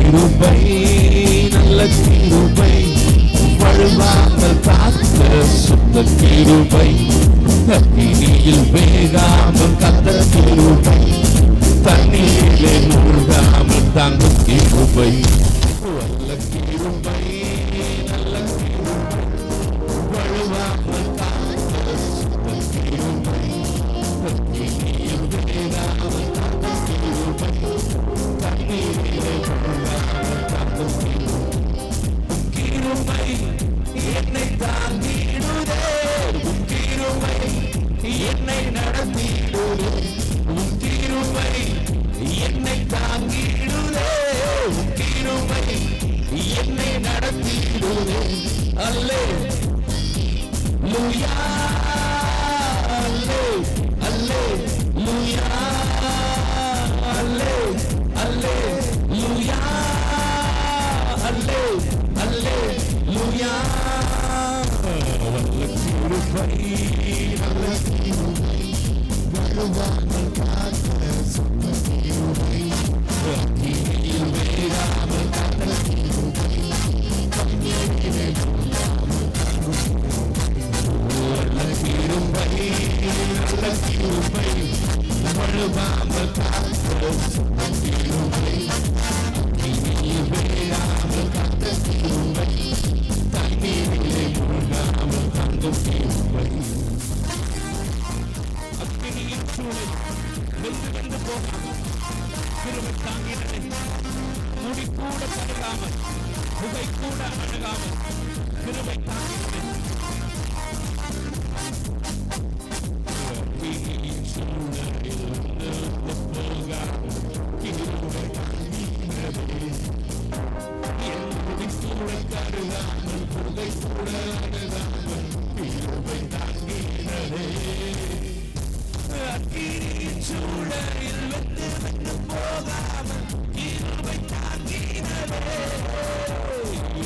கிருபை நல்ல கிருபை வழுவாமல் காத்த சுத்த கிருபை அக்கினியில் வேகாமல் காத்த கிருபை தண்ணீரிலே மூழ்காமல் தாங்கும் கிருபை வல்ல கிருபை நல்ல கிருபை வழுவாமல் காத்த சுத்த கிருபை அக்கினியில் வேகாமல் காத்த கிருபை தண்ணீரிலே மூழ்காமல் தாங்கும் கிருபை என்னை தாங்கிடுதே கிருபை என்னை நடத்திடுதே கிருபை என்னை தாங்கிடுதே கிருபை என்னை நடத்திடுதே அல்லேலூயா அல்லேலூயா அல்லேலூயா அல்லேலூயா வல்ல கிருபை நல்ல கிருபை வழுவாமல் காத்த சுத்த கிருபை அக்கினியில் வேகாமல் காத்த கிருபை தண்ணீரிலே மூழ்காமல் தாங்கும் வல்ல கிருபை நல்ல கிருபை வழுவாமல் காத்த சுத்த கிருபை அக்கினியில் வேகாமல் காத்த கிருபை தண்ணீரிலே மூழ்காமல் தாங்கும் கிருபை அக்கினியின் சூழல் வெந்து போகாமல் கிருபை தாங்கினதே முடி கூட கருகாமல் புகை கூட அணுகாமல் கிருபை தாங்கினதே அக்கினியின் சூழலில் வெந்து போகாமல் கிருபை தாங்கினதே என் முடி கூட கருகாமல் புகை கூட அணுகாமல் கிருபை தாங்கினதே அக்கினியின் சூழலில் வெந்து போகாமல் கிருபை தாங்கினதே என்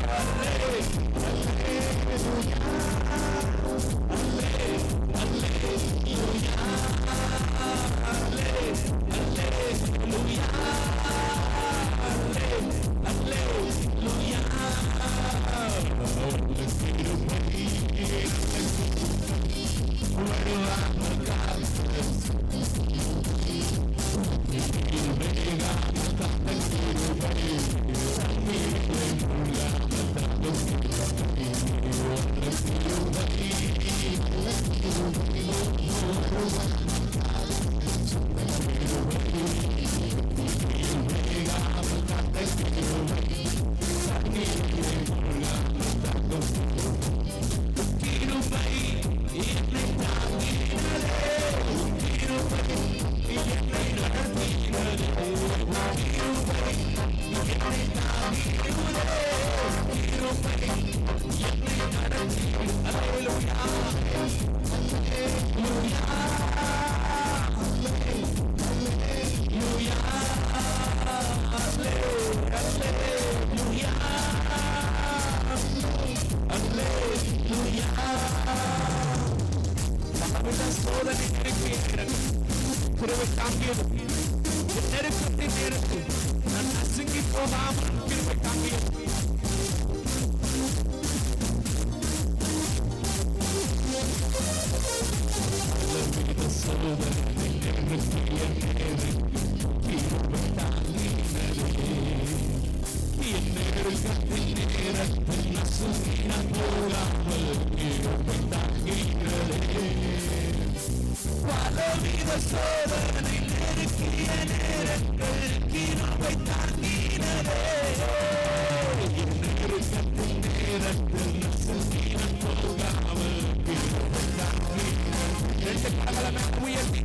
முடி கூட கருகாமல் புகை கூட அணுகாமல் கிருபை தாங்கினதே கிருபை தாங்கியது நெருக்கத்தின் நேரத்தில் நான் நசுங்கி போகாமல் கிருபை தாங்கியது சோதனை நெருக்கிய நேரங்கள் கிருபை தாங்கினதே நெருக்கத்தின் நேரத்தில் நசுங்கினம் போகாமல் கிருபை தாங்கினதே ரெண்டு பகலமே உயர்த்தி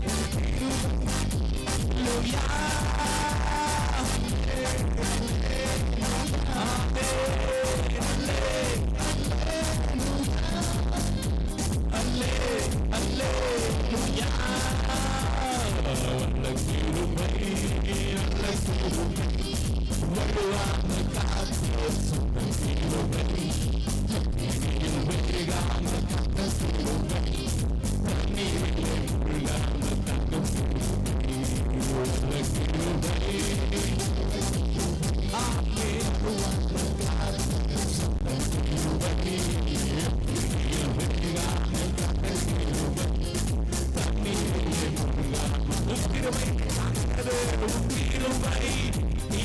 என்னை தாங்கினதே, உன் கிருபை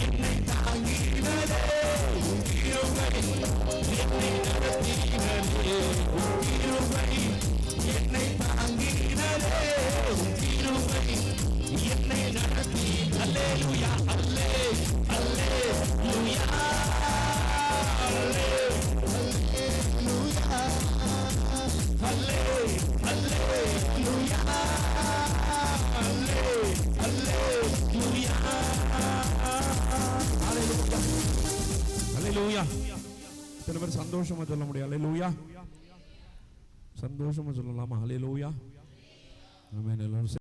என்னை நடத்தினதே, உன் கிருபை என்னை தாங்கினதே, உன் கிருபை என்னை நடத்தி. அல்லேலூயா, அல்லேலூயா, அல்லேலூயா, அல்லேலூயா. சில பேர் சந்தோஷமா சொல்ல முடியும் அல்லேலூயா, சந்தோஷமா சொல்லலாமா அல்லேலூயா. ஆமென். எல்லாரும்